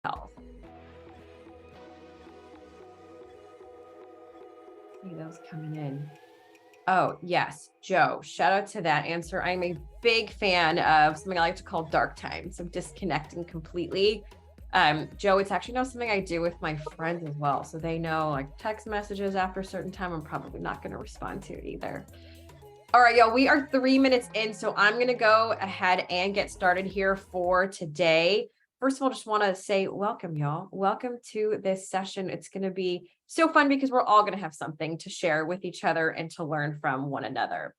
health. See those coming in. Oh, yes, Joe, shout out to that answer. I'm a big fan of something I like to call dark time, so disconnecting completely. Joe, it's actually not something I do with my friends as well. So they know like text messages after a certain time, I'm probably not going to respond to it either. All right, y'all, we are 3 minutes in, so I'm going to go ahead and get started here for today. First of all, just want to say welcome, y'all. Welcome to this session. It's going to be so fun because we're all going to have something to share with each other and to learn from one another.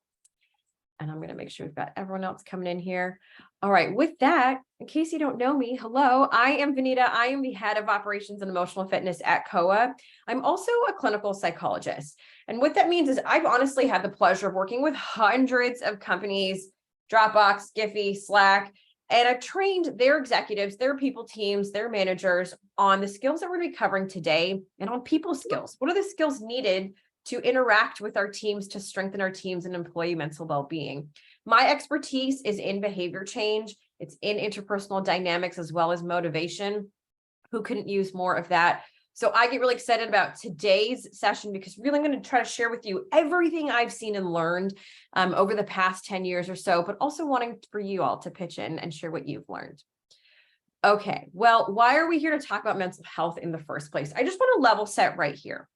And I'm going to make sure we've got everyone else coming in here. All right, with that, in case you don't know me, hello, I am Vaneeta. I am the head of operations and emotional fitness at COA. I'm also a clinical psychologist. And what that means is I've honestly had the pleasure of working with hundreds of companies, Dropbox, Giphy, Slack, and I've trained their executives, their people teams, their managers on the skills that we're going to be covering today and on people skills. What are the skills needed to interact with our teams to strengthen our teams and employee mental well-being? My expertise is in behavior change. It's in interpersonal dynamics as well as motivation. Who couldn't use more of that? So I get really excited about today's session because really I'm going to try to share with you everything I've seen and learned over the past 10 years or so, but also wanting for you all to pitch in and share what you've learned. Okay, well, why are we here to talk about mental health in the first place? I just want to level set right here.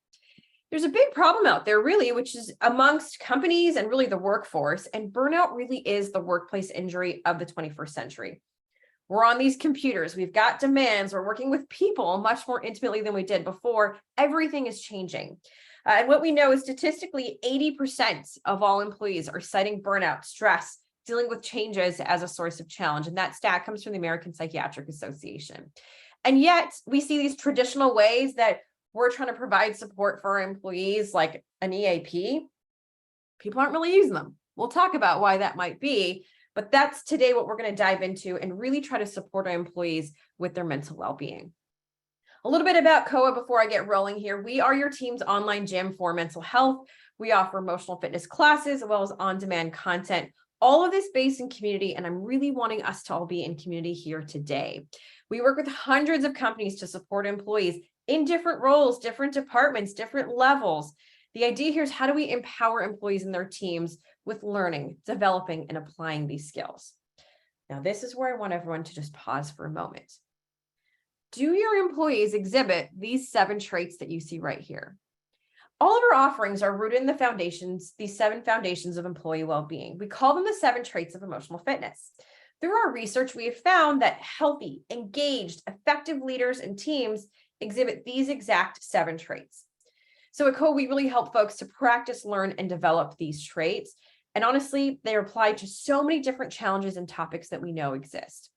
There's a big problem out there, really, which is amongst companies and really the workforce, and burnout really is the workplace injury of the 21st century. We're on these computers, we've got demands, we're working with people much more intimately than we did before. Everything is changing. And what we know is statistically 80% of all employees are citing burnout, stress, dealing with changes as a source of challenge. And that stat comes from the American Psychiatric Association. And yet we see these traditional ways that we're trying to provide support for our employees like an EAP. People aren't really using them. We'll talk about why that might be. But that's today what we're going to dive into and really try to support our employees with their mental well-being. A little bit about COA before I get rolling here. We are your team's online gym for mental health. We offer emotional fitness classes as well as on-demand content. All of this based in community, and I'm really wanting us to all be in community here today. We work with hundreds of companies to support employees in different roles, different departments, different levels. The idea here is how do we empower employees and their teams with learning, developing, and applying these skills. Now, this is where I want everyone to just pause for a moment. Do your employees exhibit these 7 traits that you see right here? All of our offerings are rooted in the foundations, these 7 foundations of employee well-being. We call them the 7 traits of emotional fitness. Through our research, we have found that healthy, engaged, effective leaders and teams exhibit these exact 7 traits. So at COA, we really help folks to practice, learn, and develop these traits. And honestly, they apply to so many different challenges and topics that we know exist.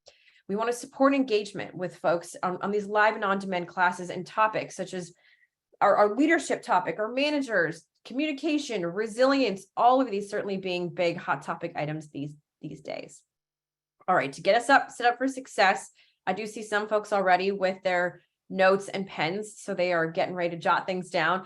We want to support engagement with folks on these live and on-demand classes and topics such as our leadership topic, our managers, communication, resilience, all of these certainly being big hot topic items these days. All right, to get us set up for success, I do see some folks already with their notes and pens, so they are getting ready to jot things down.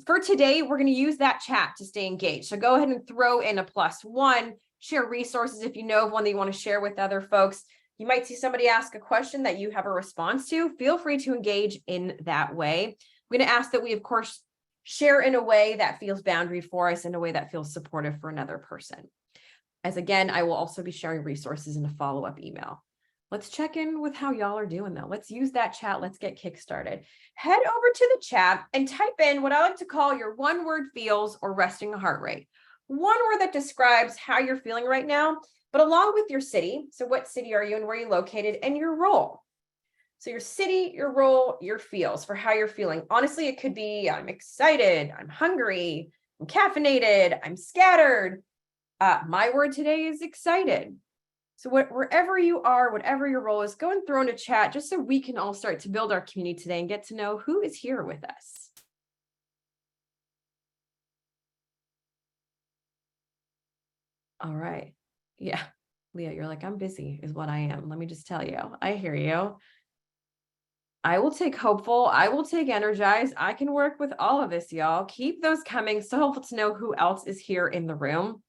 For today, we're going to use that chat to stay engaged. So go ahead and throw in a +1, share resources if you know of one that you want to share with other folks. You might see somebody ask a question that you have a response to. Feel free to engage in that way. I'm going to ask that we, of course, share in a way that feels boundary for us, in a way that feels supportive for another person. As again, I will also be sharing resources in a follow-up email. Let's check in with how y'all are doing though. Let's use that chat. Let's get kickstarted. Head over to the chat and type in what I like to call your 1-word feels or resting heart rate. 1 word that describes how you're feeling right now, but along with your city. So what city are you and where you're located and your role. So your city, your role, your feels for how you're feeling. Honestly, it could be I'm excited, I'm hungry, I'm caffeinated, I'm scattered. My word today is excited. So wherever you are, whatever your role is, go and throw in a chat just so we can all start to build our community today and get to know who is here with us. All right. Yeah. Leah, you're like, I'm busy is what I am. Let me just tell you. I hear you. I will take hopeful. I will take energized. I can work with all of this, y'all. Keep those coming. So helpful to know who else is here in the room.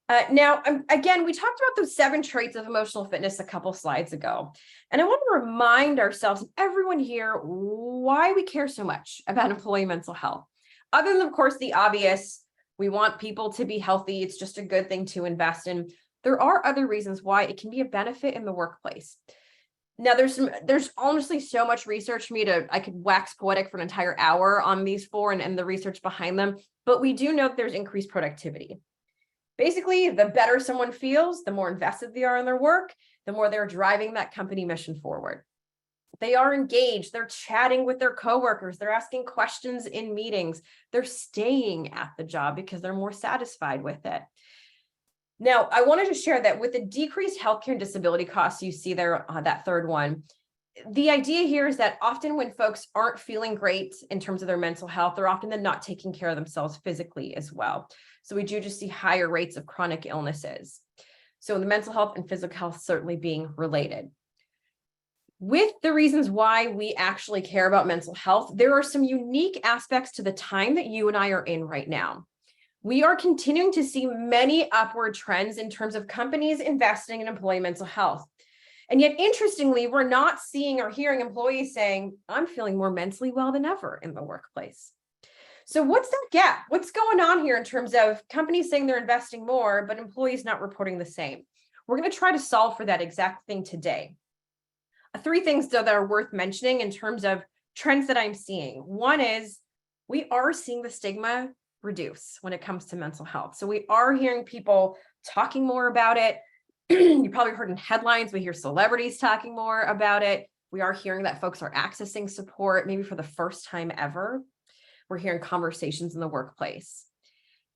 Now, again, we talked about those 7 traits of emotional fitness a couple slides ago. And I want to remind ourselves, and everyone here, why we care so much about employee mental health. Other than, of course, the obvious, we want people to be healthy. It's just a good thing to invest in. There are other reasons why it can be a benefit in the workplace. Now, there's honestly so much research for me I could wax poetic for an entire hour on these 4 and the research behind them, but we do know that there's increased productivity. Basically, the better someone feels, the more invested they are in their work, the more they're driving that company mission forward. They are engaged, they're chatting with their coworkers, they're asking questions in meetings, they're staying at the job because they're more satisfied with it. Now, I wanted to share that with the decreased healthcare and disability costs you see there, that third one, the idea here is that often when folks aren't feeling great in terms of their mental health, they're often then not taking care of themselves physically as well. So we do just see higher rates of chronic illnesses. So the mental health and physical health certainly being related. With the reasons why we actually care about mental health, there are some unique aspects to the time that you and I are in right now. We are continuing to see many upward trends in terms of companies investing in employee mental health. And yet, interestingly, we're not seeing or hearing employees saying, I'm feeling more mentally well than ever in the workplace. So what's that gap? What's going on here in terms of companies saying they're investing more, but employees not reporting the same? We're going to try to solve for that exact thing today. 3 things, though, that are worth mentioning in terms of trends that I'm seeing. One is we are seeing the stigma reduce when it comes to mental health. So we are hearing people talking more about it. You probably heard in headlines, we hear celebrities talking more about it. We are hearing that folks are accessing support, maybe for the first time ever. We're hearing conversations in the workplace.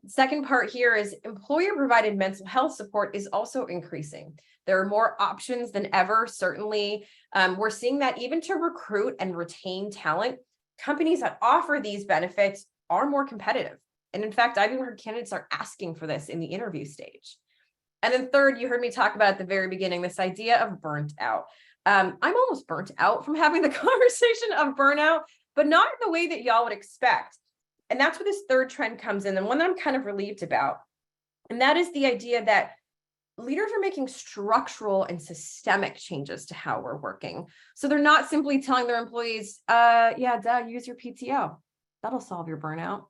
The second part here is employer-provided mental health support is also increasing. There are more options than ever, certainly. We're seeing that even to recruit and retain talent, companies that offer these benefits are more competitive. And in fact, I've even heard candidates are asking for this in the interview stage. And then third, you heard me talk about at the very beginning, this idea of burnt out. I'm almost burnt out from having the conversation of burnout, but not in the way that y'all would expect. And that's where this third trend comes in, and one that I'm kind of relieved about. And that is the idea that leaders are making structural and systemic changes to how we're working. So they're not simply telling their employees, use your PTO. That'll solve your burnout.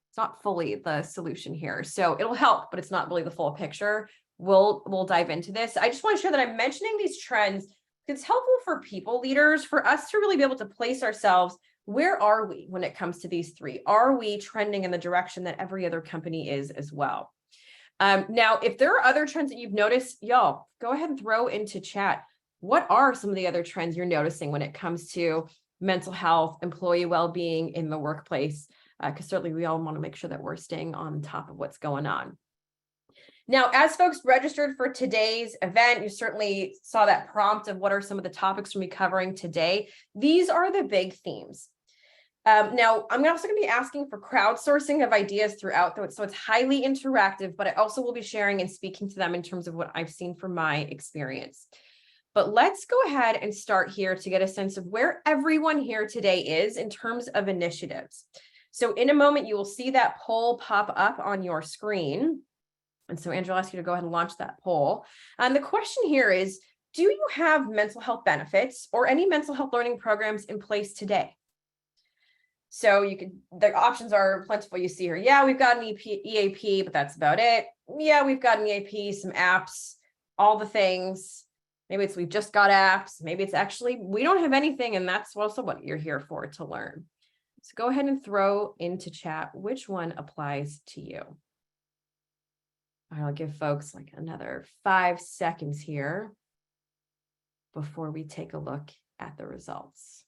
It's not fully the solution here. So it'll help, but it's not really the full picture. We'll dive into this. I just want to share that I'm mentioning these trends. It's helpful for people leaders, for us to really be able to place ourselves. Where are we when it comes to these 3? Are we trending in the direction that every other company is as well? Now, if there are other trends that you've noticed, y'all, go ahead and throw into chat. What are some of the other trends you're noticing when it comes to mental health, employee well-being in the workplace? Because certainly we all want to make sure that we're staying on top of what's going on. Now, as folks registered for today's event, you certainly saw that prompt of what are some of the topics we'll be covering today. These are the big themes. Now, I'm also going to be asking for crowdsourcing of ideas throughout, so it's highly interactive, but I also will be sharing and speaking to them in terms of what I've seen from my experience. But let's go ahead and start here to get a sense of where everyone here today is in terms of initiatives. So in a moment, you will see that poll pop up on your screen. And so Andrew, I'll ask you to go ahead and launch that poll. And the question here is, do you have mental health benefits or any mental health learning programs in place today? So the options are plentiful. You see here, yeah, we've got an EAP, but that's about it. Yeah, we've got an EAP, some apps, all the things. Maybe it's we've just got apps. Maybe it's actually we don't have anything, and that's also what you're here for, to learn. So go ahead and throw into chat which one applies to you. I'll give folks like another 5 seconds here before we take a look at the results.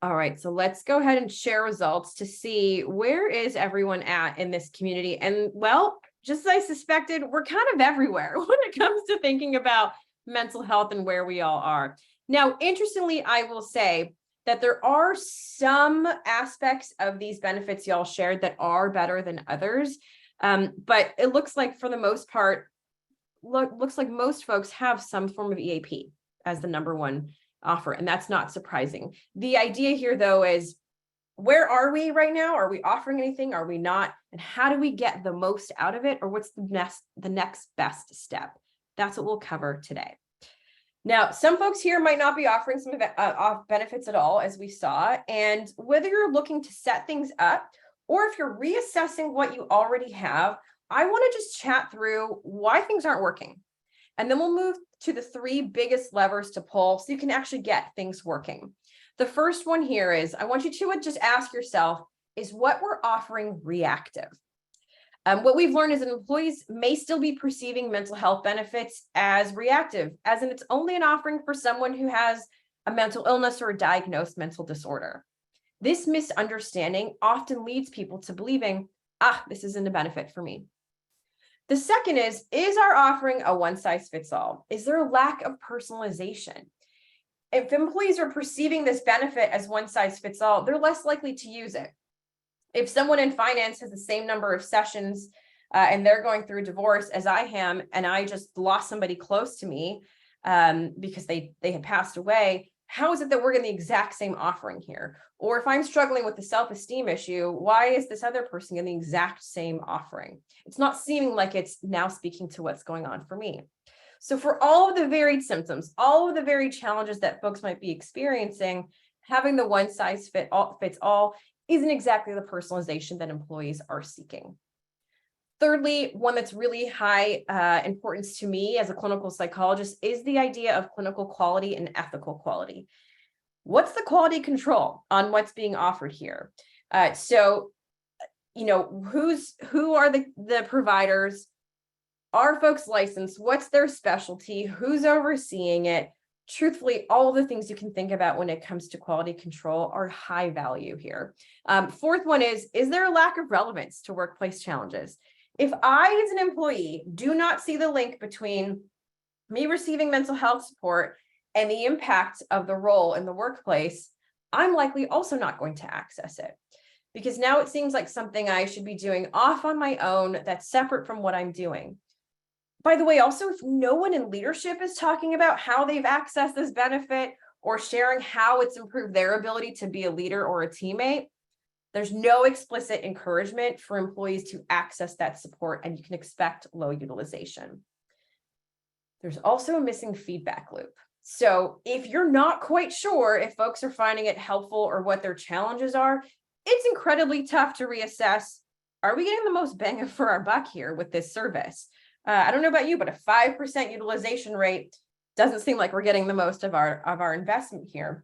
All right, so let's go ahead and share results to see where is everyone at in this community. And well, just as I suspected, we're kind of everywhere when it comes to thinking about mental health and where we all are. Now, interestingly, I will say that there are some aspects of these benefits y'all shared that are better than others. But it looks like for the most part, looks like most folks have some form of EAP as the number one offer, and that's not surprising. The idea here, though, is where are we right now? Are we offering anything? Are we not? And how do we get the most out of it? Or what's the next best step? That's what we'll cover today. Now, some folks here might not be offering some off benefits at all, as we saw. And whether you're looking to set things up or if you're reassessing what you already have, I want to just chat through why things aren't working. And then we'll move to the 3 biggest levers to pull so you can actually get things working. The first one here is I want you to just ask yourself, is what we're offering reactive? What we've learned is that employees may still be perceiving mental health benefits as reactive, as in it's only an offering for someone who has a mental illness or a diagnosed mental disorder. This misunderstanding often leads people to believing, this isn't a benefit for me. The second is our offering a one-size-fits-all? Is there a lack of personalization? If employees are perceiving this benefit as one-size-fits-all, they're less likely to use it. If someone in finance has the same number of sessions and they're going through a divorce as I am, and I just lost somebody close to me because they had passed away, how is it that we're getting the exact same offering here? Or if I'm struggling with the self-esteem issue, why is this other person getting the exact same offering? It's not seeming like it's now speaking to what's going on for me. So for all of the varied symptoms, all of the varied challenges that folks might be experiencing, having the one size fits all isn't exactly the personalization that employees are seeking. Thirdly, one that's really high importance to me as a clinical psychologist is the idea of clinical quality and ethical quality. What's the quality control on what's being offered here? So, who are the providers? Are folks licensed? What's their specialty? Who's overseeing it? Truthfully, all the things you can think about when it comes to quality control are high value here. Fourth one is there a lack of relevance to workplace challenges? If I, as an employee, do not see the link between me receiving mental health support and the impact of the role in the workplace, I'm likely also not going to access it. Because now it seems like something I should be doing off on my own that's separate from what I'm doing. By the way, also, if no one in leadership is talking about how they've accessed this benefit or sharing how it's improved their ability to be a leader or a teammate, there's no explicit encouragement for employees to access that support, and you can expect low utilization. There's also a missing feedback loop. So if you're not quite sure if folks are finding it helpful or what their challenges are, it's incredibly tough to reassess, are we getting the most bang for our buck here with this service? I don't know about you, but a 5% utilization rate doesn't seem like we're getting the most of our investment here.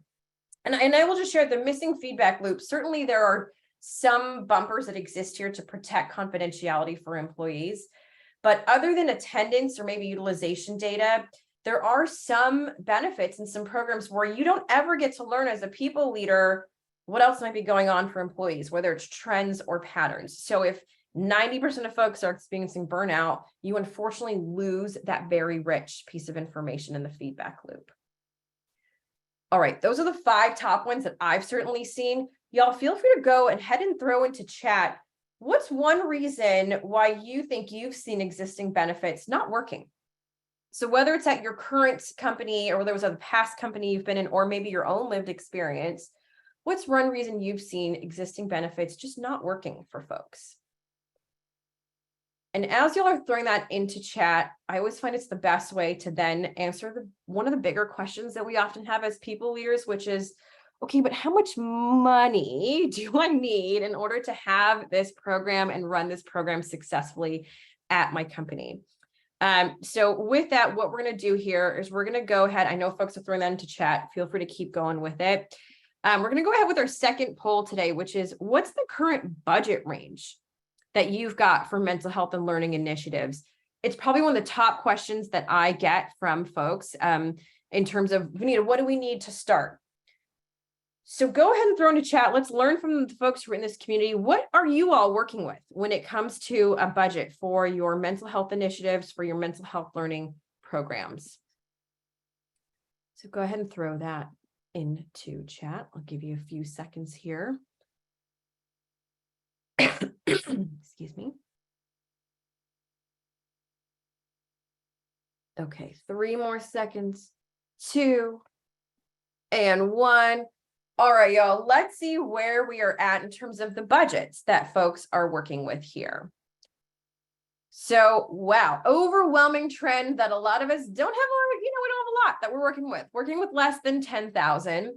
And I will just share the missing feedback loop. Certainly there are some bumpers that exist here to protect confidentiality for employees, but other than attendance or maybe utilization data, there are some benefits and some programs where you don't ever get to learn as a people leader what else might be going on for employees, whether it's trends or patterns. So if 90% of folks are experiencing burnout, you unfortunately lose that very rich piece of information in the feedback loop. All right, those are the 5 top ones that I've certainly seen. Y'all feel free to go ahead and throw into chat, what's one reason why you think you've seen existing benefits not working? So whether it's at your current company or there was a past company you've been in, or maybe your own lived experience, what's one reason you've seen existing benefits just not working for folks? And as y'all are throwing that into chat, I always find it's the best way to then answer one of the bigger questions that we often have as people leaders, which is, okay, but how much money do I need in order to have this program and run this program successfully at my company? So with that, what we're going to do here is we're going to go ahead. I know folks are throwing that into chat. Feel free to keep going with it. We're going to go ahead with our second poll today, which is what's the current budget range that you've got for mental health and learning initiatives? It's probably one of the top questions that I get from folks in terms of, Vaneeta, what do we need to start? So go ahead and throw into chat. Let's learn from the folks who are in this community. What are you all working with when it comes to a budget for your mental health initiatives, for your mental health learning programs? So go ahead and throw that into chat. I'll give you a few seconds here. Excuse me. Okay, 3 more seconds, 2, and 1. All right, y'all, let's see where we are at in terms of the budgets that folks are working with here. So, wow, overwhelming trend that a lot of us don't have we don't have a lot that we're working with less than 10,000.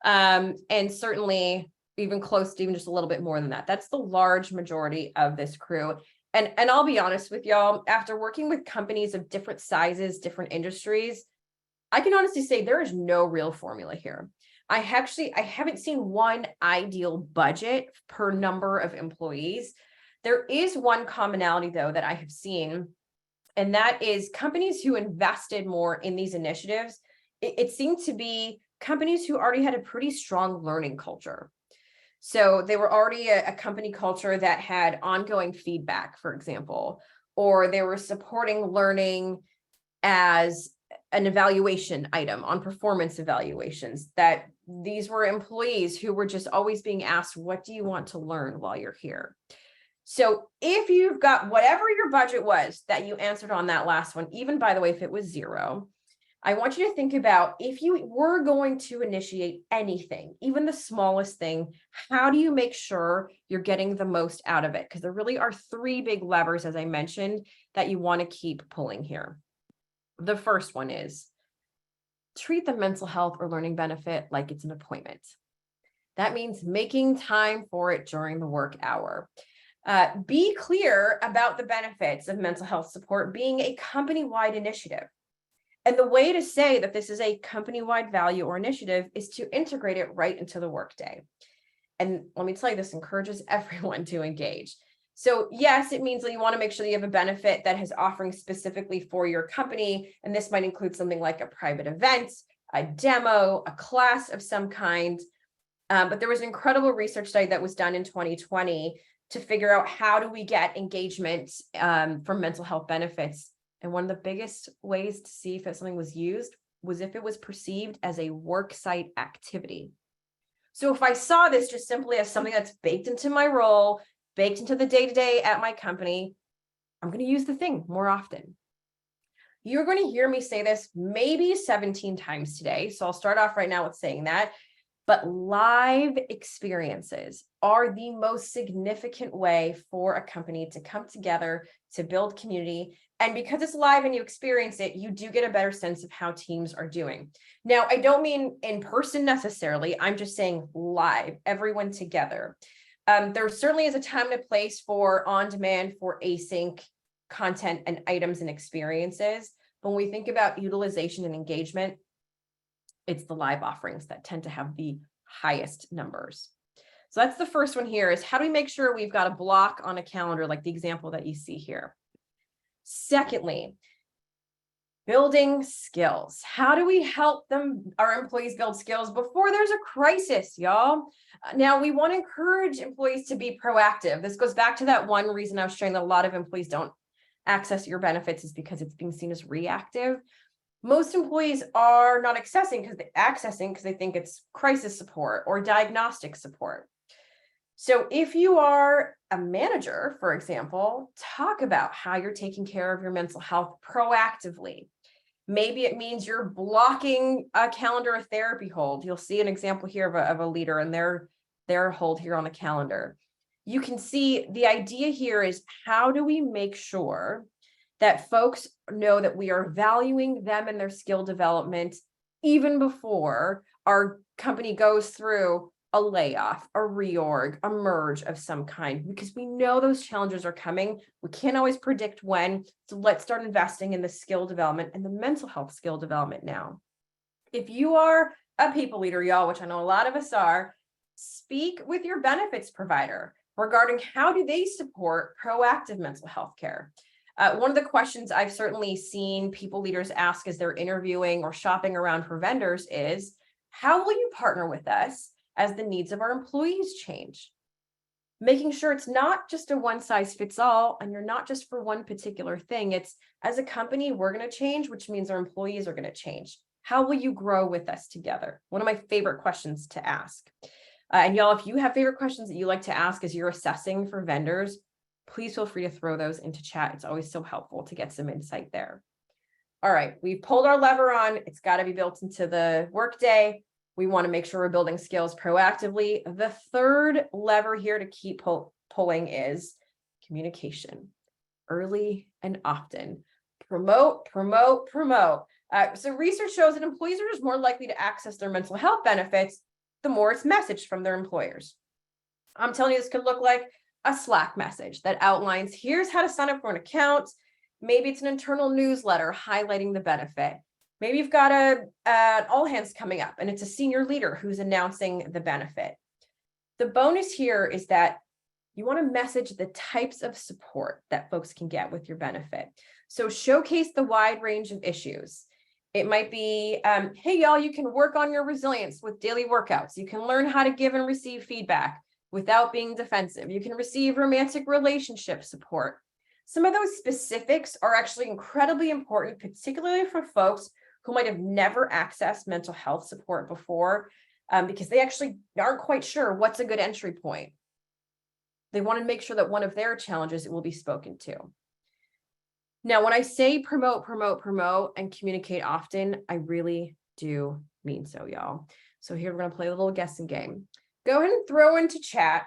And certainly even close to even just a little bit more than that. That's the large majority of this crew. And I'll be honest with y'all, after working with companies of different sizes, different industries, I can honestly say there is no real formula here. I haven't seen one ideal budget per number of employees. There is one commonality, though, that I have seen, and that is companies who invested more in these initiatives. It seemed to be companies who already had a pretty strong learning culture. So they were already a company culture that had ongoing feedback, for example, or they were supporting learning as an evaluation item on performance evaluations, that these were employees who were just always being asked, what do you want to learn while you're here? So if you've got whatever your budget was that you answered on that last one, even by the way, if it was 0, I want you to think about, if you were going to initiate anything, even the smallest thing, how do you make sure you're getting the most out of it? Because there really are 3 big levers, as I mentioned, that you want to keep pulling here. The first one is treat the mental health or learning benefit like it's an appointment. That means making time for it during the work hour. Be clear about the benefits of mental health support being a company-wide initiative. And the way to say that this is a company-wide value or initiative is to integrate it right into the workday. And let me tell you, this encourages everyone to engage. So yes, it means that you want to make sure that you have a benefit that has offerings specifically for your company. And this might include something like a private event, a demo, a class of some kind. But there was an incredible research study that was done in 2020 to figure out how do we get engagement from mental health benefits. And one of the biggest ways to see if something was used was if it was perceived as a worksite activity. So if I saw this just simply as something that's baked into my role, baked into the day-to-day at my company, I'm going to use the thing more often. You're going to hear me say this maybe 17 times today. So I'll start off right now with saying that. But live experiences are the most significant way for a company to come together, to build community. And because it's live and you experience it, you do get a better sense of how teams are doing. Now, I don't mean in person necessarily. I'm just saying live, everyone together. There certainly is a time and a place for on-demand, for async content and items and experiences. But when we think about utilization and engagement, it's the live offerings that tend to have the highest numbers. So that's the first one here, is how do we make sure we've got a block on a calendar like the example that you see here? Secondly, building skills. How do we help our employees build skills before there's a crisis, y'all? Now, we want to encourage employees to be proactive. This goes back to that one reason I was sharing that a lot of employees don't access your benefits is because it's being seen as reactive. Most employees are not accessing because they think it's crisis support or diagnostic support. So if you are a manager, for example, talk about how you're taking care of your mental health proactively. Maybe it means you're blocking a calendar, a therapy hold. You'll see an example here of a leader and their hold here on the calendar. You can see the idea here is, how do we make sure that folks know that we are valuing them and their skill development even before our company goes through a layoff, a reorg, a merge of some kind, because we know those challenges are coming. We can't always predict when. So let's start investing in the skill development and the mental health skill development now. If you are a people leader, y'all, which I know a lot of us are, speak with your benefits provider regarding how do they support proactive mental health care. One of the questions I've certainly seen people leaders ask as they're interviewing or shopping around for vendors is, how will you partner with us as the needs of our employees change? Making sure it's not just a one size fits all, and you're not just for one particular thing. It's, as a company, we're going to change, which means our employees are going to change. How will you grow with us together? One of my favorite questions to ask. And y'all, if you have favorite questions that you like to ask as you're assessing for vendors, please feel free to throw those into chat. It's always so helpful to get some insight there. All right, we've pulled our lever on. It's got to be built into the workday. We want to make sure we're building skills proactively. The third lever here to keep pulling is communication, early and often. Promote, promote, promote. So research shows that employees are just more likely to access their mental health benefits the more it's messaged from their employers. I'm telling you, this could look like a Slack message that outlines, here's how to sign up for an account. Maybe it's an internal newsletter highlighting the benefit. Maybe you've got an all hands coming up and it's a senior leader who's announcing the benefit. The bonus here is that you want to message the types of support that folks can get with your benefit. So showcase the wide range of issues. It might be, hey, y'all, you can work on your resilience with daily workouts. You can learn how to give and receive feedback without being defensive. You can receive romantic relationship support. Some of those specifics are actually incredibly important, particularly for folks who might have never accessed mental health support before, because they actually aren't quite sure what's a good entry point. They want to make sure that one of their challenges it will be spoken to. Now, when I say promote, promote, promote, and communicate often, I really do mean so, y'all. So here we're going to play a little guessing game. Go ahead and throw into chat,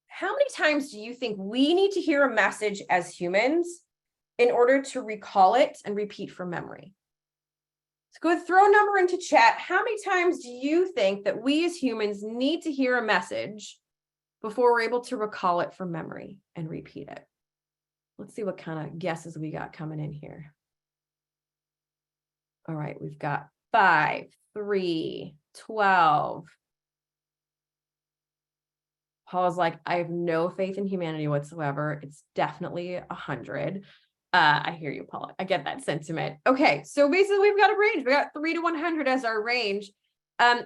how many times do you think we need to hear a message as humans in order to recall it and repeat from memory? So go ahead and throw a number into chat. How many times do you think that we as humans need to hear a message before we're able to recall it from memory and repeat it? Let's see what kind of guesses we got coming in here. All right, we've got 5, 3, 12. Paul's like, I have no faith in humanity whatsoever. It's definitely 100. I hear you, Paul. I get that sentiment. Okay, so basically we've got a range. We got 3 to 100 as our range.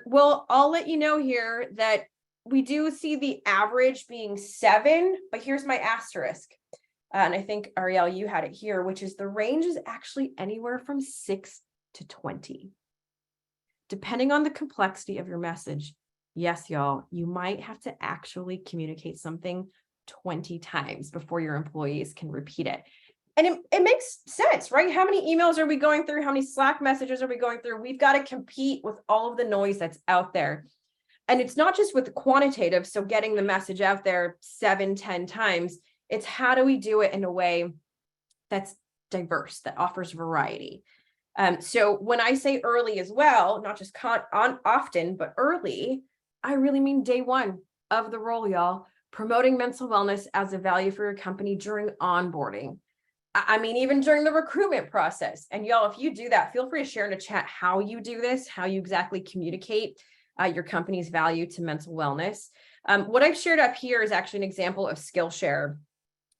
Well, I'll let you know here that we do see the average being 7, but here's my asterisk. And I think, Ariel, you had it here, which is the range is actually anywhere from 6 to 20. Depending on the complexity of your message, yes, y'all, you might have to actually communicate something 20 times before your employees can repeat it. And it makes sense, right? How many emails are we going through? How many Slack messages are we going through? We've got to compete with all of the noise that's out there. And it's not just with the quantitative, so getting the message out there 7, 10 times. It's how do we do it in a way that's diverse, that offers variety. So when I say early as well, not just often, but early, I really mean day 1 of the role, y'all. Promoting mental wellness as a value for your company during onboarding. I mean, even during the recruitment process. And y'all, if you do that, feel free to share in the chat how you do this, how you exactly communicate your company's value to mental wellness. What I've shared up here is actually an example of Skillshare.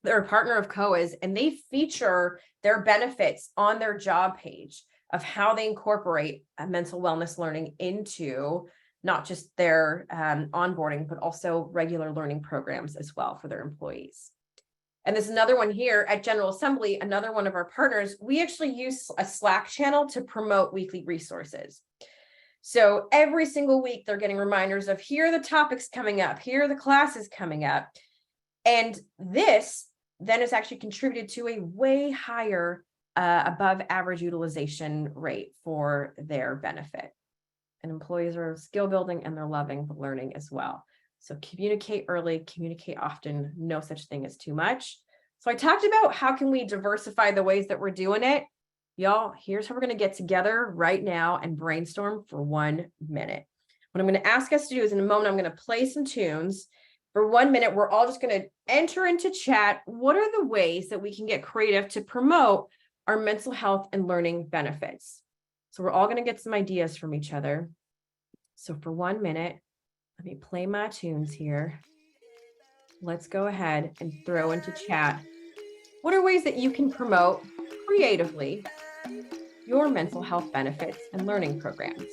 They're a partner of COA's, and they feature their benefits on their job page of how they incorporate mental wellness learning into not just their onboarding, but also regular learning programs as well for their employees. And there's another one here at General Assembly, another one of our partners. We actually use a Slack channel to promote weekly resources. So every single week, they're getting reminders of here are the topics coming up, here are the classes coming up. And this then is actually contributed to a way higher above average utilization rate for their benefit. And employees are skill building and they're loving the learning as well. So communicate early, communicate often, no such thing as too much. So I talked about how can we diversify the ways that we're doing it. Y'all, here's how we're going to get together right now and brainstorm for 1 minute. What I'm going to ask us to do is in a moment, I'm going to play some tunes. For 1 minute, we're all just going to enter into chat. What are the ways that we can get creative to promote our mental health and learning benefits? So we're all going to get some ideas from each other. So for 1 minute, let me play my tunes here. Let's go ahead and throw into chat. What are ways that you can promote creatively your mental health benefits and learning programs?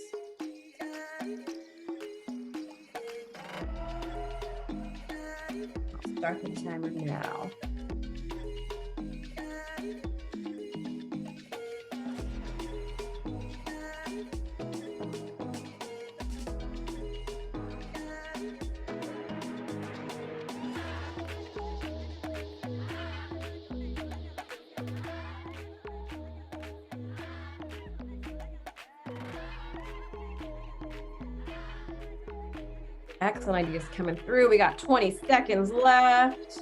I'll start the timer now. Excellent ideas coming through. We got 20 seconds left.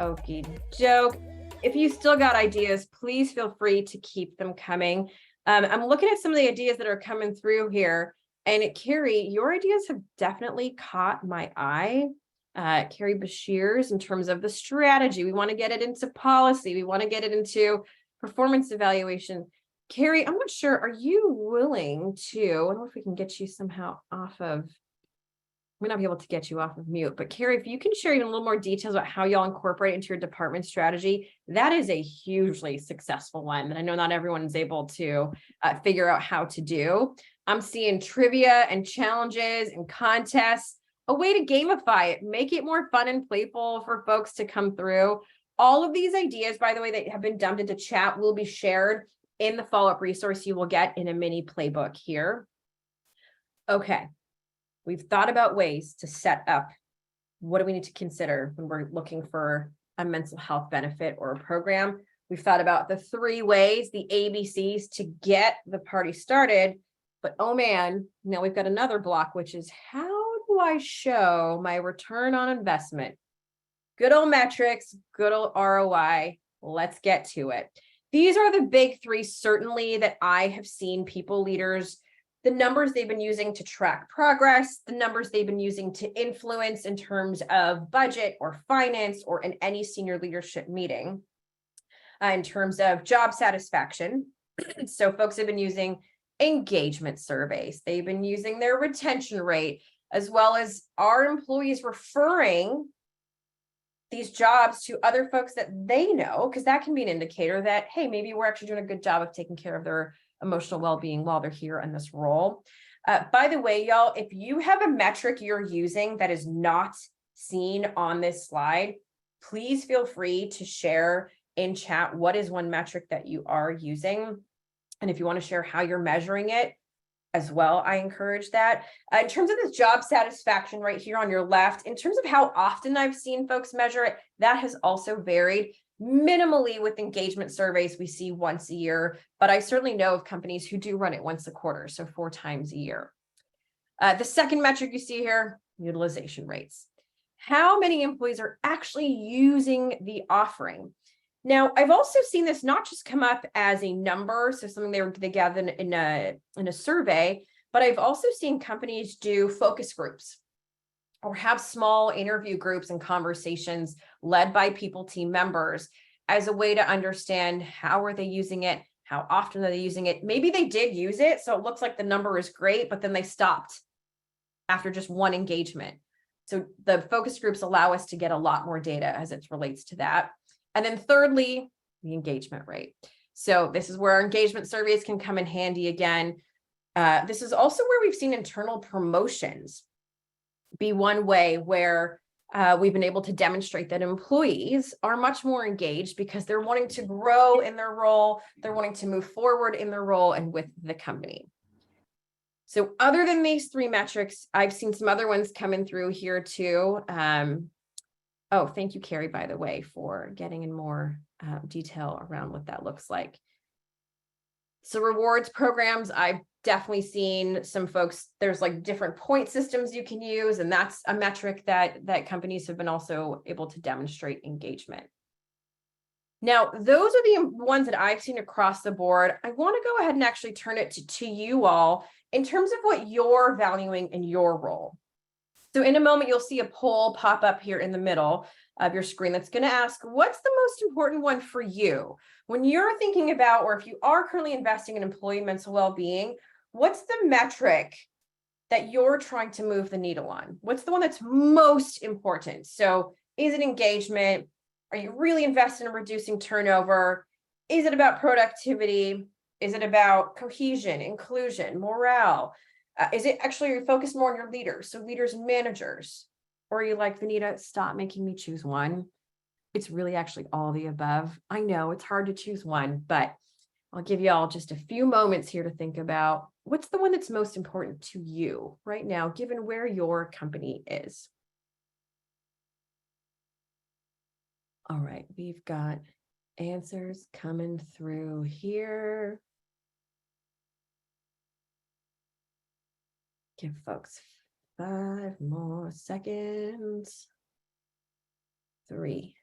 Okie doke. If you still got ideas, please feel free to keep them coming. I'm looking at some of the ideas that are coming through here. And Carrie, your ideas have definitely caught my eye. Carrie Bashir's in terms of the strategy. We want to get it into policy. We want to get it into performance evaluation. Carrie, I'm not sure. Are you willing to? I don't know if we can get you somehow off of. We not be able to get you off of mute, but Carrie, if you can share even a little more details about how y'all incorporate into your department strategy, that is a hugely successful one that I know not everyone is able to figure out how to do. I'm seeing trivia and challenges and contests, a way to gamify it, make it more fun and playful for folks to come through. All of these ideas, by the way, that have been dumped into chat will be shared in the follow-up resource you will get in a mini playbook here. Okay. We've thought about ways to set up what do we need to consider when we're looking for a mental health benefit or a program. We've thought about the 3 ways, the ABCs to get the party started. But oh man, now we've got another block, which is how do I show my return on investment? Good old metrics, good old ROI. Let's get to it. These are the big 3, certainly, that I have seen people, leaders, the numbers they've been using to track progress, the numbers they've been using to influence in terms of budget or finance or in any senior leadership meeting. In terms of job satisfaction, so folks have been using engagement surveys. They've been using their retention rate, as well as our employees referring these jobs to other folks that they know, because that can be an indicator that, hey, maybe we're actually doing a good job of taking care of their emotional well-being while they're here in this role. By the way, y'all, if you have a metric you're using that is not seen on this slide, please feel free to share in chat what is one metric that you are using. And if you want to share how you're measuring it as well, I encourage that. In terms of this job satisfaction right here on your left, in terms of how often I've seen folks measure it, that has also varied. Minimally with engagement surveys, we see once a year, but I certainly know of companies who do run it once a quarter, so 4 times a year. The second metric you see here, utilization rates. How many employees are actually using the offering? Now, I've also seen this not just come up as a number, so something they gathered in a survey, but I've also seen companies do focus groups or have small interview groups and conversations led by people team members as a way to understand how are they using it, how often are they using it. Maybe they did use it, so it looks like the number is great, but then they stopped after just one engagement. So the focus groups allow us to get a lot more data as it relates to that. And then thirdly, the engagement rate. So this is where our engagement surveys can come in handy again. This is also where we've seen internal promotions be one way where we've been able to demonstrate that employees are much more engaged because they're wanting to grow in their role, they're wanting to move forward in their role and with the company. So other than these 3 metrics, I've seen some other ones coming through here too. Oh, thank you, Carrie, by the way, for getting in more detail around what that looks like. So rewards programs, I've definitely seen some folks, there's like different point systems you can use, and that's a metric that companies have been also able to demonstrate engagement. Now, those are the ones that I've seen across the board. I want to go ahead and actually turn it to you all in terms of what you're valuing in your role. So in a moment, you'll see a poll pop up here in the middle of your screen that's going to ask, what's the most important one for you? When you're thinking about, or if you are currently investing in employee mental well-being, what's the metric that you're trying to move the needle on? What's the one that's most important? So is it engagement? Are you really invested in reducing turnover? Is it about productivity? Is it about cohesion, inclusion, morale? Is it actually you're focused more on your leaders, so leaders and managers? Or are you like, Vaneeta, stop making me choose one? It's really actually all the above. I know it's hard to choose one, but I'll give you all just a few moments here to think about what's the one that's most important to you right now, given where your company is. All right, we've got answers coming through here. Give folks 5 more seconds. 3,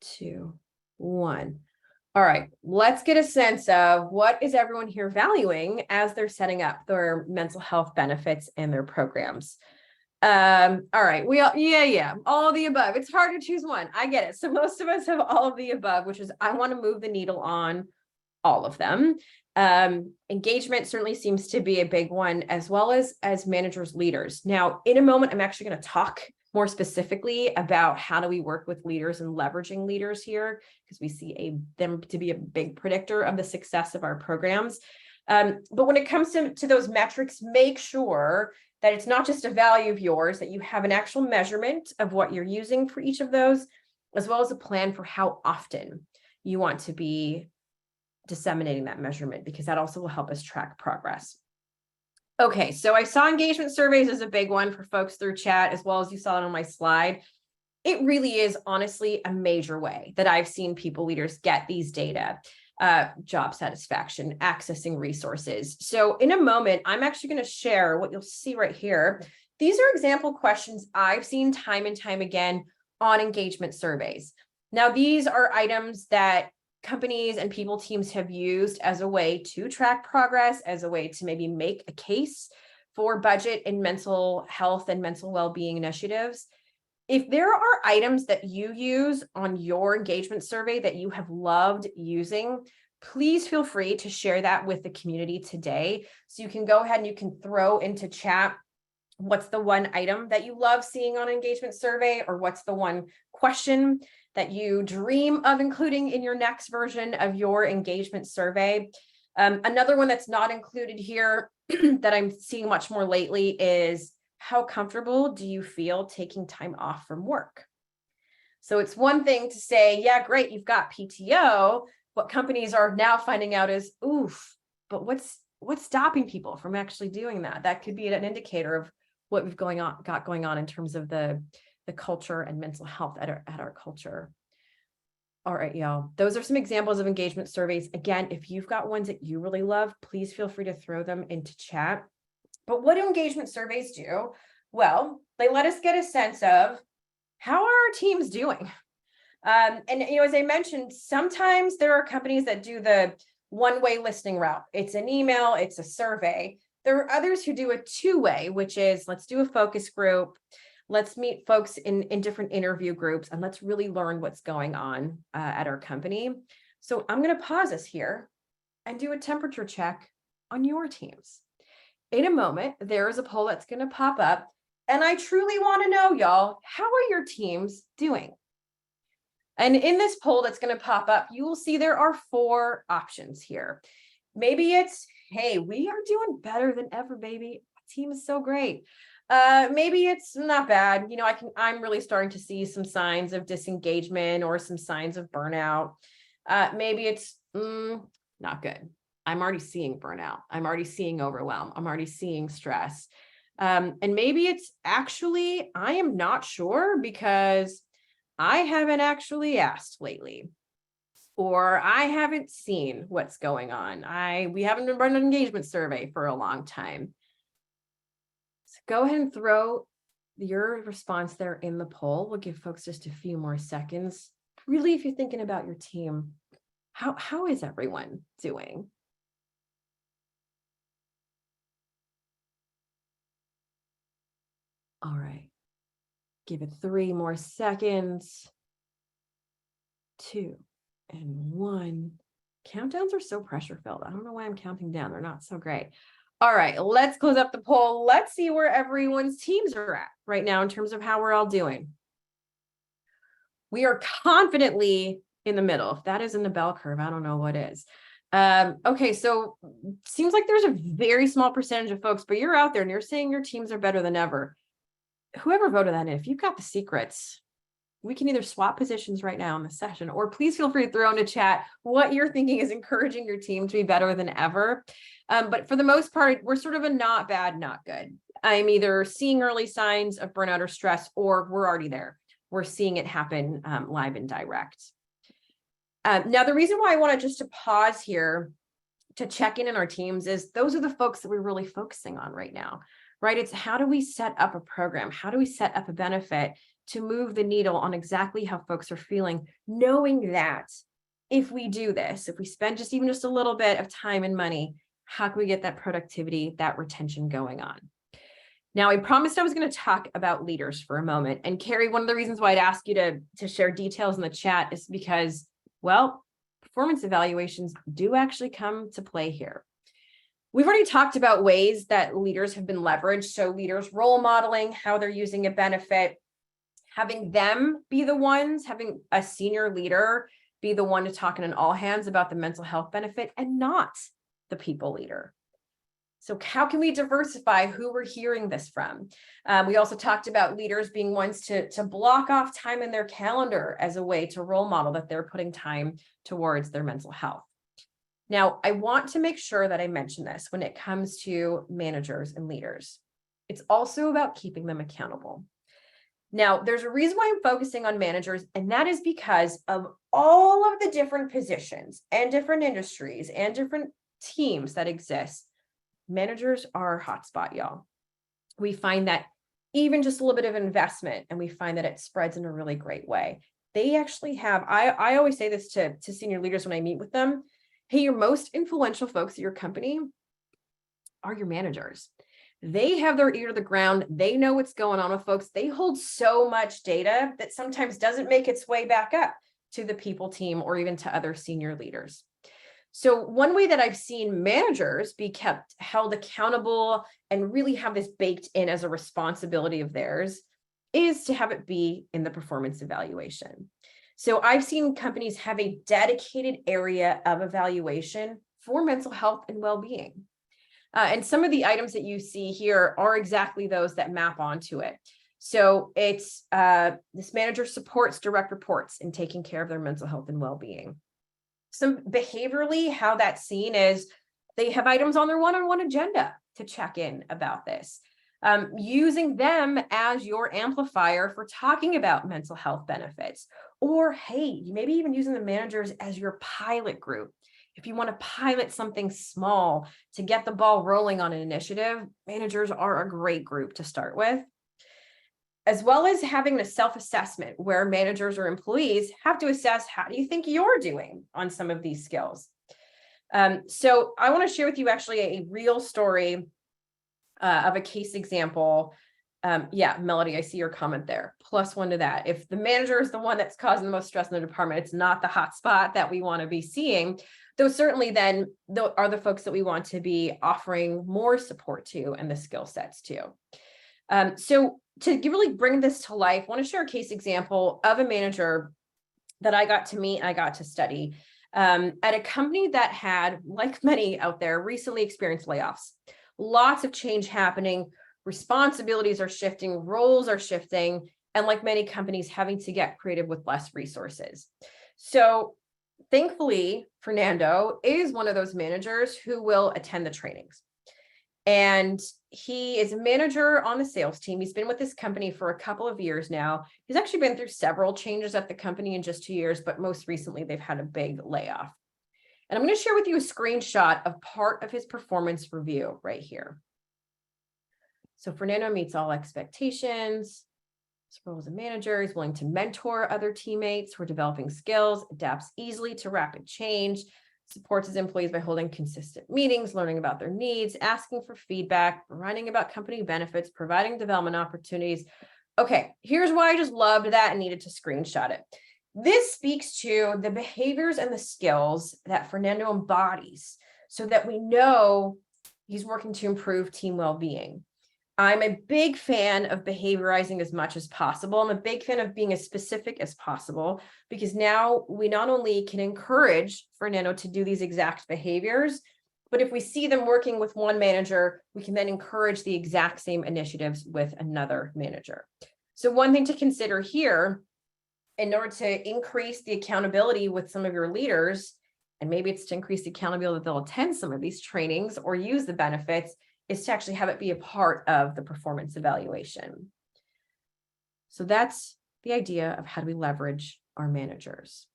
2, 1. All right, let's get a sense of what is everyone here valuing as they're setting up their mental health benefits and their programs. All right, all of the above. It's hard to choose one. I get it. So most of us have all of the above, which is I want to move the needle on all of them. Engagement certainly seems to be a big one, as well as managers, leaders. Now, in a moment, I'm actually going to talk more specifically about how do we work with leaders and leveraging leaders here, because we see them to be a big predictor of the success of our programs. But when it comes to those metrics, make sure that it's not just a value of yours, that you have an actual measurement of what you're using for each of those, as well as a plan for how often you want to be disseminating that measurement, because that also will help us track progress. Okay, so I saw engagement surveys as a big one for folks through chat, as well as you saw it on my slide. It really is honestly a major way that I've seen people leaders get these data, job satisfaction, accessing resources. So in a moment, I'm actually going to share what you'll see right here. These are example questions I've seen time and time again on engagement surveys. Now, these are items that companies and people teams have used as a way to track progress, as a way to maybe make a case for budget and mental health and mental well-being initiatives. If there are items that you use on your engagement survey that you have loved using, please feel free to share that with the community today. So you can go ahead and you can throw into chat what's the one item that you love seeing on engagement survey, or what's the one question that you dream of including in your next version of your engagement survey. Another one that's not included here that I'm seeing much more lately is, how comfortable do you feel taking time off from work? So it's one thing to say, yeah, great, you've got PTO. What companies are now finding out is, oof, but what's stopping people from actually doing that? That could be an indicator of what we've got going on in terms of the culture and mental health at our culture. All right, y'all. Those are some examples of engagement surveys. Again, if you've got ones that you really love, please feel free to throw them into chat. But what do engagement surveys do? Well, they let us get a sense of how are our teams doing. And as I mentioned, sometimes there are companies that do the one-way listening route. It's an email, it's a survey. There are others who do a two-way, which is let's do a focus group. Let's meet folks in different interview groups, and let's really learn what's going on at our company. So I'm going to pause us here and do a temperature check on your teams. In a moment, there is a poll that's going to pop up, and I truly want to know, y'all, how are your teams doing? And in this poll that's going to pop up, you will see there are 4 options here. Maybe it's, hey, we are doing better than ever, baby. Our team is so great. Maybe it's not bad. I'm really starting to see some signs of disengagement or some signs of burnout. Maybe it's not good. I'm already seeing burnout. I'm already seeing overwhelm. I'm already seeing stress. And maybe it's actually, I am not sure because I haven't actually asked lately, or I haven't seen what's going on. We haven't been running an engagement survey for a long time. So go ahead and throw your response there in the poll. We'll give folks just a few more seconds. Really, if you're thinking about your team, how is everyone doing? All right. Give it 3 more seconds. 2 and 1. Countdowns are so pressure filled. I don't know why I'm counting down. They're not so great. All right, let's close up the poll. Let's see where everyone's teams are at right now in terms of how we're all doing. We are confidently in the middle. If that isn't a bell curve, I don't know what is. Okay, so seems like there's a very small percentage of folks, but you're out there and you're saying your teams are better than ever. Whoever voted that in, if you've got the secrets, We can either swap positions right now in the session, or please feel free to throw in a chat what you're thinking is encouraging your team to be better than ever. But for the most part, we're sort of a not bad, not good. I'm either seeing early signs of burnout or stress, or we're already there. We're seeing it happen live and direct. Now, the reason why I wanted just to pause here to check in our teams is those are the folks that we're really focusing on right now, right? It's how do we set up a program? How do we set up a benefit to move the needle on exactly how folks are feeling, knowing that if we do this, if we spend just even just a little bit of time and money, how can we get that productivity, that retention going on? Now, I promised I was going to talk about leaders for a moment. And Carrie, one of the reasons why I'd ask you to share details in the chat is because, well, performance evaluations do actually come to play here. We've already talked about ways that leaders have been leveraged. So leaders role modeling, how they're using a benefit, having them be the ones, having a senior leader be the one to talk in an all hands about the mental health benefit and not the people leader. So how can we diversify who we're hearing this from? We also talked about leaders being ones to block off time in their calendar as a way to role model that they're putting time towards their mental health. Now, I want to make sure that I mention this when it comes to managers and leaders. It's also about keeping them accountable. Now, there's a reason why I'm focusing on managers, and that is because of all of the different positions and different industries and different teams that exist. Managers are a hotspot, y'all. We find that even just a little bit of investment, and we find that it spreads in a really great way. They actually have, I always say this to senior leaders when I meet with them, hey, your most influential folks at your company are your managers. They have their ear to the ground. They know what's going on with folks. They hold so much data that sometimes doesn't make its way back up to the people team or even to other senior leaders. So one way that I've seen managers be kept held accountable and really have this baked in as a responsibility of theirs is to have it be in the performance evaluation. So I've seen companies have a dedicated area of evaluation for mental health and well-being. And some of the items that you see here are exactly those that map onto it. So it's this manager supports direct reports in taking care of their mental health and well-being. Some behaviorally, how that's seen is they have items on their one-on-one agenda to check in about this. Using them as your amplifier for talking about mental health benefits, or hey, maybe even using the managers as your pilot group. If you want to pilot something small to get the ball rolling on an initiative, managers are a great group to start with. As well as having a self-assessment where managers or employees have to assess, how do you think you're doing on some of these skills? So I want to share with you actually a real story of a case example. Yeah, Melody, I see your comment there. +1 to that. If the manager is the one that's causing the most stress in the department, it's not the hot spot that we want to be seeing. Though certainly then are the folks that we want to be offering more support to and the skill sets to. So to really bring this to life, I want to share a case example of a manager that I got to meet, I got to study at a company that had, like many out there, recently experienced layoffs. Lots of change happening, responsibilities are shifting, roles are shifting, and like many companies, having to get creative with less resources. So thankfully, Fernando is one of those managers who will attend the trainings. And he is a manager on the sales team. He's been with this company for a couple of years now. He's actually been through several changes at the company in just 2 years, but most recently they've had a big layoff. And I'm going to share with you a screenshot of part of his performance review right here. So Fernando meets all expectations. His role as a manager, he's willing to mentor other teammates who are developing skills, adapts easily to rapid change, supports his employees by holding consistent meetings, learning about their needs, asking for feedback, writing about company benefits, providing development opportunities. Okay, here's why I just loved that and needed to screenshot it. This speaks to the behaviors and the skills that Fernando embodies so that we know he's working to improve team well-being. I'm a big fan of behaviorizing as much as possible. I'm a big fan of being as specific as possible because now we not only can encourage Fernando to do these exact behaviors, but if we see them working with one manager, we can then encourage the exact same initiatives with another manager. So one thing to consider here in order to increase the accountability with some of your leaders, and maybe it's to increase the accountability that they'll attend some of these trainings or use the benefits, is to actually have it be a part of the performance evaluation. So that's the idea of how do we leverage our managers.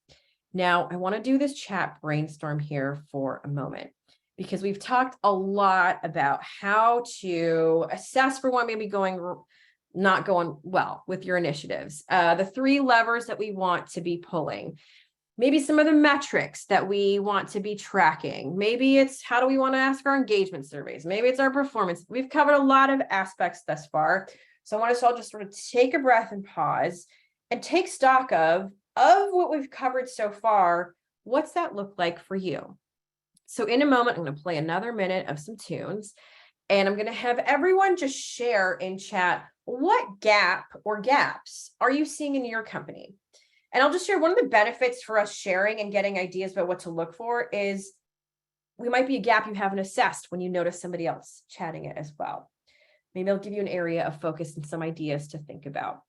Now, I want to do this chat brainstorm here for a moment, because we've talked a lot about how to assess for what may be not going well with your initiatives, the 3 levers that we want to be pulling, maybe some of the metrics that we want to be tracking. Maybe it's how do we want to ask our engagement surveys? Maybe it's our performance. We've covered a lot of aspects thus far. So I want us all just sort of take a breath and pause and take stock of what we've covered so far. What's that look like for you? So in a moment, I'm going to play another minute of some tunes, and I'm going to have everyone just share in chat, what gap or gaps are you seeing in your company? And I'll just share one of the benefits for us sharing and getting ideas about what to look for is we might be a gap you haven't assessed when you notice somebody else chatting it as well. Maybe I'll give you an area of focus and some ideas to think about.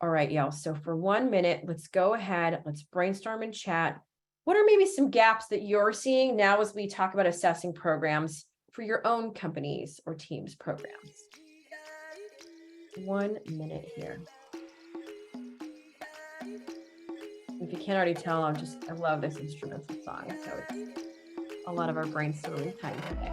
All right, y'all. So for 1 minute, let's go ahead. Let's brainstorm and chat. What are maybe some gaps that you're seeing now as we talk about assessing programs for your own companies or teams programs? 1 minute here. If you can't already tell, I love this instrumental song. So it's a lot of our brainstorming time today.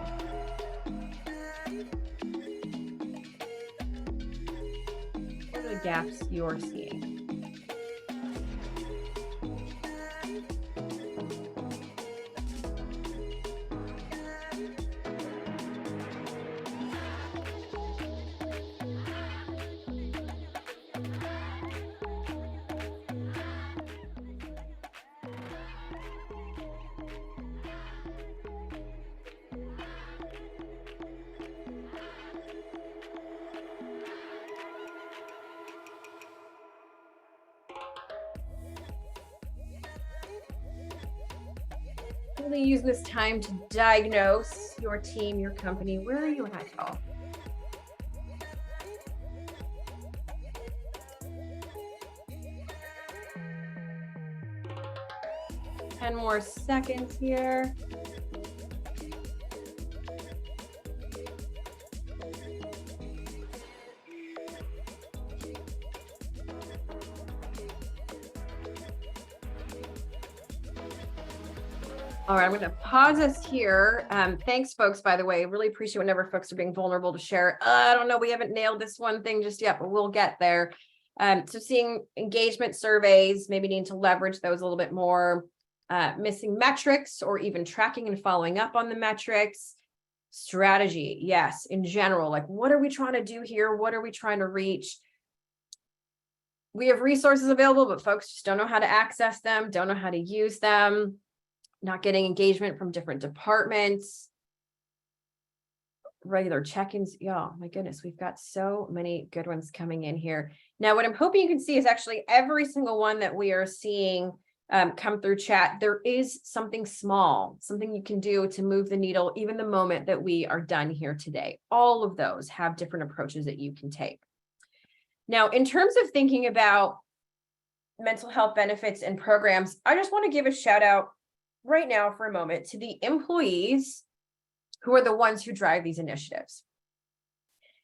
What are the gaps you're seeing? Really use this time to diagnose your team, your company. Where are you at, y'all? Ten more seconds here. All right, I'm going to pause us here. Thanks, folks, by the way. Really appreciate whenever folks are being vulnerable to share. I don't know, we haven't nailed this one thing just yet, but we'll get there. So seeing engagement surveys, maybe need to leverage those a little bit more. Missing metrics or even tracking and following up on the metrics. Strategy, yes, in general, like what are we trying to do here? What are we trying to reach? We have resources available, but folks just don't know how to access them, don't know how to use them. Not getting engagement from different departments, regular check-ins. Oh my goodness, we've got so many good ones coming in here. Now, what I'm hoping you can see is actually every single one that we are seeing come through chat. There is something small, something you can do to move the needle, even the moment that we are done here today. All of those have different approaches that you can take. Now, in terms of thinking about mental health benefits and programs, I just want to give a shout out right now for a moment to the employees who are the ones who drive these initiatives.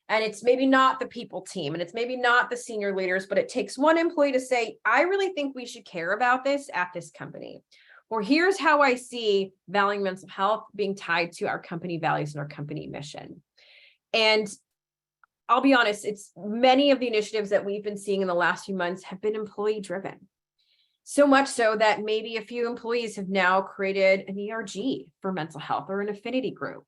And it's maybe not the people team, and it's maybe not the senior leaders, but it takes one employee to say, I really think we should care about this at this company. Or here's how I see valuing mental health being tied to our company values and our company mission. And I'll be honest, it's many of the initiatives that we've been seeing in the last few months have been employee driven. So much so that maybe a few employees have now created an ERG for mental health or an affinity group.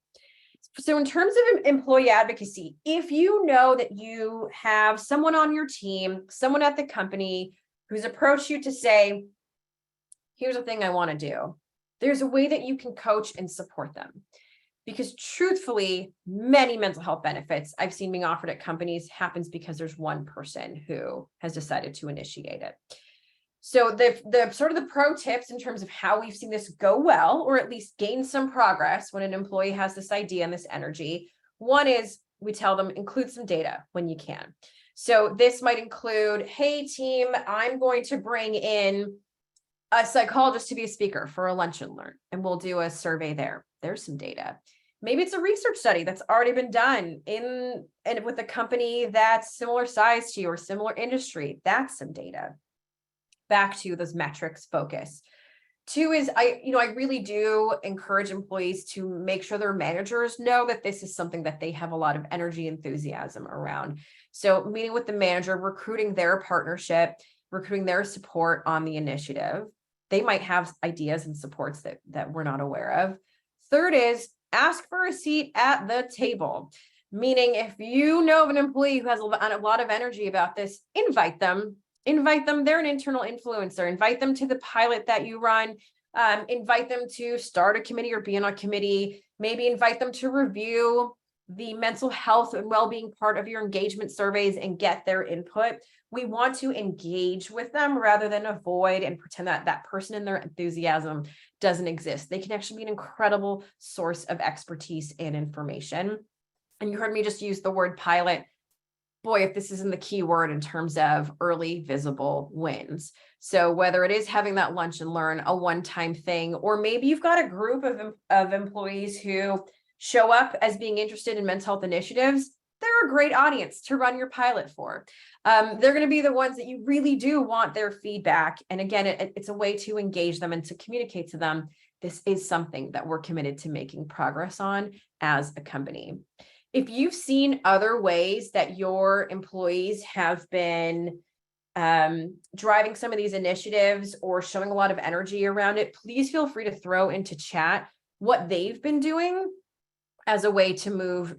So in terms of employee advocacy, if you know that you have someone on your team, someone at the company who's approached you to say, here's a thing I want to do, there's a way that you can coach and support them. Because truthfully, many mental health benefits I've seen being offered at companies happens because there's one person who has decided to initiate it. So the sort of the pro tips in terms of how we've seen this go well, or at least gain some progress when an employee has this idea and this energy. One is we tell them include some data when you can. So this might include, hey team, I'm going to bring in a psychologist to be a speaker for a lunch and learn, and we'll do a survey there. There's some data. Maybe it's a research study that's already been done and with a company that's similar size to you or similar industry. That's some data. Back to those metrics focus. 2 is I really do encourage employees to make sure their managers know that this is something that they have a lot of energy, enthusiasm around. So meeting with the manager, recruiting their partnership, recruiting their support on the initiative. They might have ideas and supports that we're not aware of. 3rd is ask for a seat at the table. Meaning if you know of an employee who has a lot of energy about this, invite them. They're an internal influencer. Invite them to the pilot that you run. Invite them to start a committee or be on a committee. Maybe invite them to review the mental health and well-being part of your engagement surveys and get their input. We want to engage with them rather than avoid and pretend that that person and their enthusiasm doesn't exist. They can actually be an incredible source of expertise and information. And you heard me just use the word pilot. Boy, if this isn't the key word in terms of early visible wins. So whether it is having that lunch and learn, a one-time thing, or maybe you've got a group of employees who show up as being interested in mental health initiatives, they're a great audience to run your pilot for. They're going to be the ones that you really do want their feedback. And again, it's a way to engage them and to communicate to them, this is something that we're committed to making progress on as a company. If you've seen other ways that your employees have been driving some of these initiatives or showing a lot of energy around it, please feel free to throw into chat what they've been doing as a way to move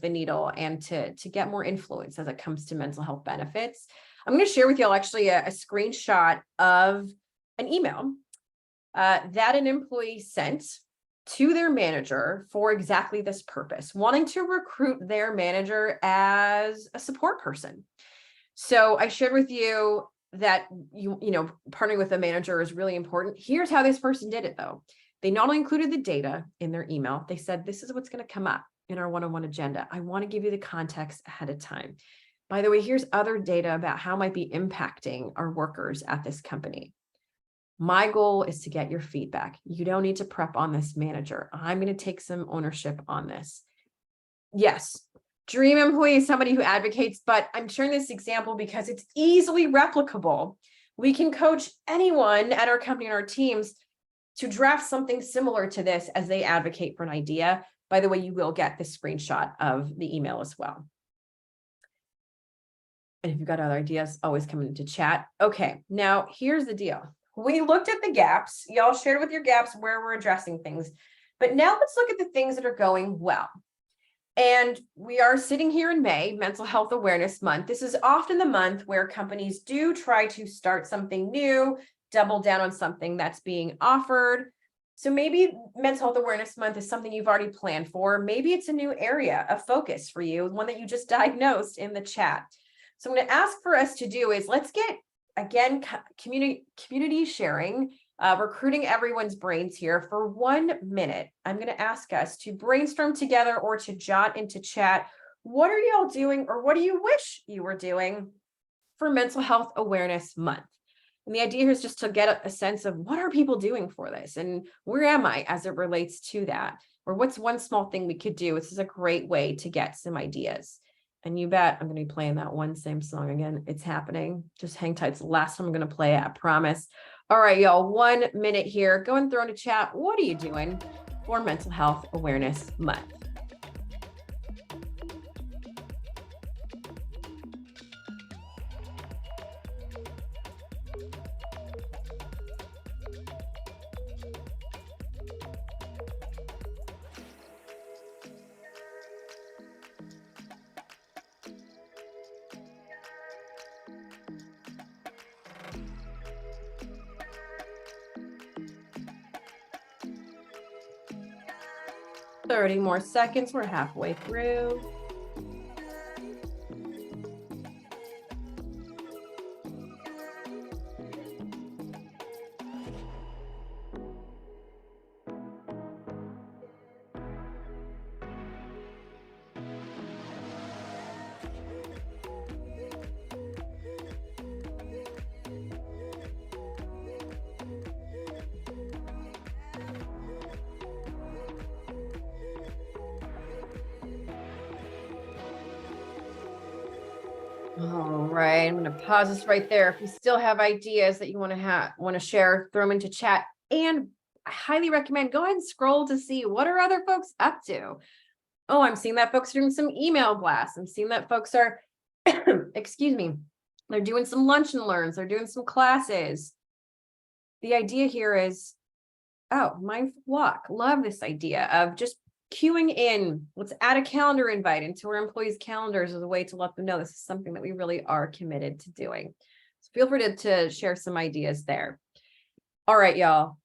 the needle and to get more influence as it comes to mental health benefits. I'm going to share with y'all actually a screenshot of an email that an employee sent to their manager for exactly this purpose, wanting to recruit their manager as a support person. So I shared with you that you know partnering with a manager is really important. Here's how this person did it though. They not only included the data in their email, they said, this is what's going to come up in our one-on-one agenda. I want to give you the context ahead of time. By the way, here's other data about how it might be impacting our workers at this company. My goal is to get your feedback. You don't need to prep on this, manager. I'm going to take some ownership on this. Yes, dream employee is somebody who advocates, but I'm sharing this example because it's easily replicable. We can coach anyone at our company and our teams to draft something similar to this as they advocate for an idea. By the way, you will get the screenshot of the email as well. And if you've got other ideas, always come into chat. Okay, now here's the deal. We looked at the gaps. Y'all shared with your gaps where we're addressing things. But now let's look at the things that are going well. And we are sitting here in May, Mental Health Awareness Month. This is often the month where companies do try to start something new, double down on something that's being offered. So maybe Mental Health Awareness Month is something you've already planned for. Maybe it's a new area of focus for you, one that you just diagnosed in the chat. So I'm going to ask for us to do is let's get, again, community sharing, recruiting everyone's brains here for 1 minute. I'm going to ask us to brainstorm together or to jot into chat. What are y'all doing or what do you wish you were doing for Mental Health Awareness Month? And the idea here is just to get a sense of what are people doing for this and where am I as it relates to that? Or what's one small thing we could do? This is a great way to get some ideas. And you bet I'm going to be playing that one same song again. It's happening. Just hang tight. It's the last time I'm going to play it, I promise. All right, y'all, 1 minute here. Go and throw in a chat. What are you doing for Mental Health Awareness Month? Thirty more seconds. We're halfway through. All right, I'm going to pause this right there. If you still have ideas that you want to share, throw them into chat. And I highly recommend go ahead and scroll to see what are other folks up to. Oh, I'm seeing that folks are doing some email blasts. I'm seeing that folks are, excuse me, they're doing some lunch and learns. They're doing some classes. The idea here is, oh, mindful walk. Love this idea of just queuing in. Let's add a calendar invite into our employees' calendars as a way to let them know this is something that we really are committed to doing. So feel free to share some ideas there. All right, y'all.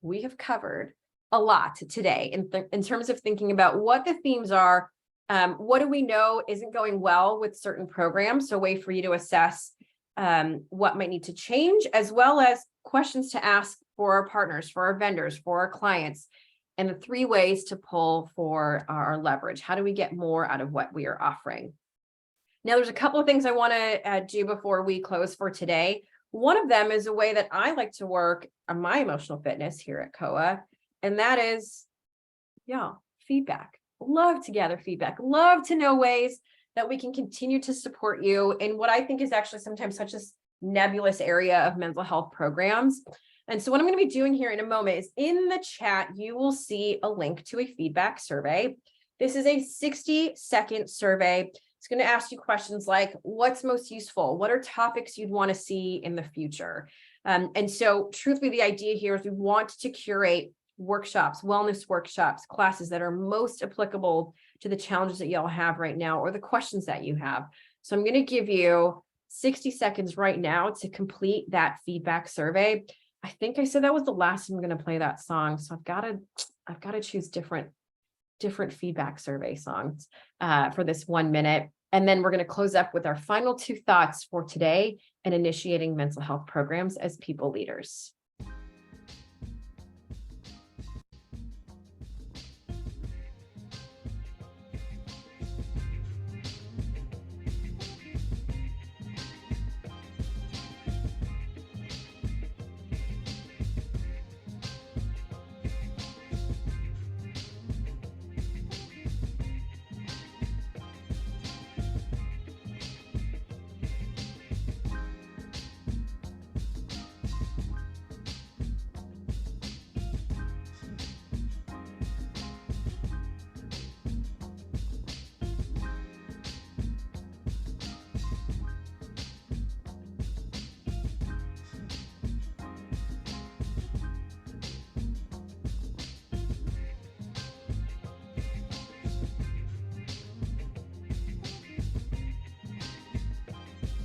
We have covered a lot today in terms of thinking about what the themes are. What do we know isn't going well with certain programs? So a way for you to assess what might need to change, as well as questions to ask for our partners, for our vendors, for our clients, and the 3 ways to pull for our leverage. How do we get more out of what we are offering? Now, there's a couple of things I want to do before we close for today. One of them is a way that I like to work on my emotional fitness here at COA, and that is, feedback. Love to gather feedback. Love to know ways that we can continue to support you in what I think is actually sometimes such a nebulous area of mental health programs. And so what I'm going to be doing here in a moment is in the chat, you will see a link to a feedback survey. This is a 60-second survey. It's going to ask you questions like, what's most useful? What are topics you'd want to see in the future? And so truthfully, the idea here is we want to curate workshops, wellness workshops, classes that are most applicable to the challenges that y'all have right now or the questions that you have. So I'm going to give you 60 seconds right now to complete that feedback survey. I think I said that was the last time I'm going to play that song. So I've got to choose different feedback survey songs for this 1 minute. And then we're going to close up with our final 2 thoughts for today and initiating mental health programs as people leaders.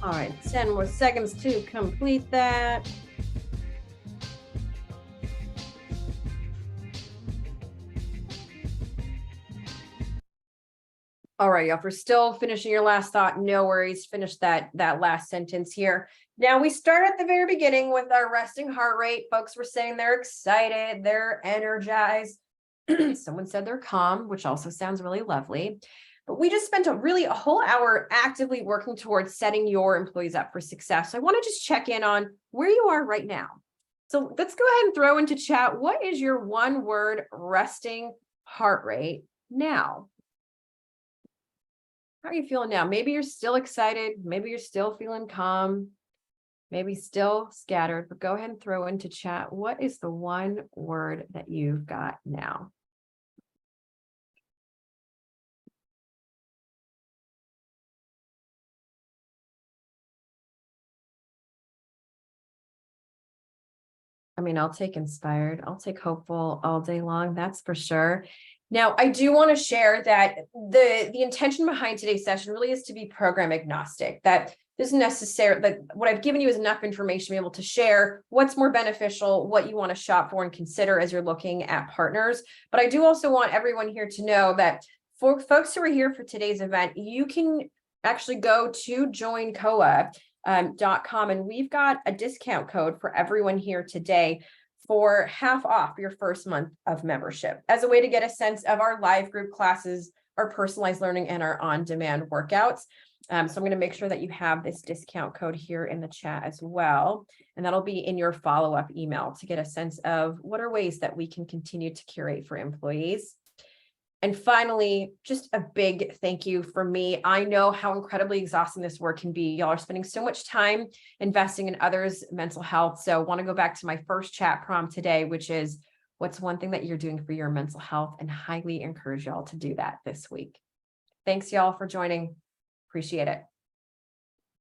All right, 10 more seconds to complete that. All right, y'all, if we're still finishing your last thought, no worries, finish that last sentence here. Now we start at the very beginning with our resting heart rate. Folks were saying they're excited, they're energized. Someone said they're calm, which also sounds really lovely. But we just spent a whole hour actively working towards setting your employees up for success. So I want to just check in on where you are right now. So let's go ahead and throw into chat, what is your 1-word resting heart rate now? How are you feeling now? Maybe you're still excited. Maybe you're still feeling calm. Maybe still scattered, but go ahead and throw into chat, what is the 1 word that you've got now? I mean, I'll take inspired, I'll take hopeful all day long, that's for sure. Now, I do want to share that the intention behind today's session really is to be program agnostic, that this isn't necessary, that what I've given you is enough information to be able to share what's more beneficial, what you want to shop for and consider as you're looking at partners. But I do also want everyone here to know that for folks who are here for today's event, you can actually go to joincoa.com and we've got a discount code for everyone here today for half off your first month of membership as a way to get a sense of our live group classes, our personalized learning, and our on-demand workouts. So I'm going to make sure that you have this discount code here in the chat as well. And that'll be in your follow-up email to get a sense of what are ways that we can continue to curate for employees. And finally, just a big thank you from me. I know how incredibly exhausting this work can be. Y'all are spending so much time investing in others' mental health. So I want to go back to my first chat prompt today, which is, what's one thing that you're doing for your mental health? And highly encourage y'all to do that this week. Thanks, y'all, for joining. Appreciate it.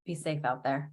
Be safe out there.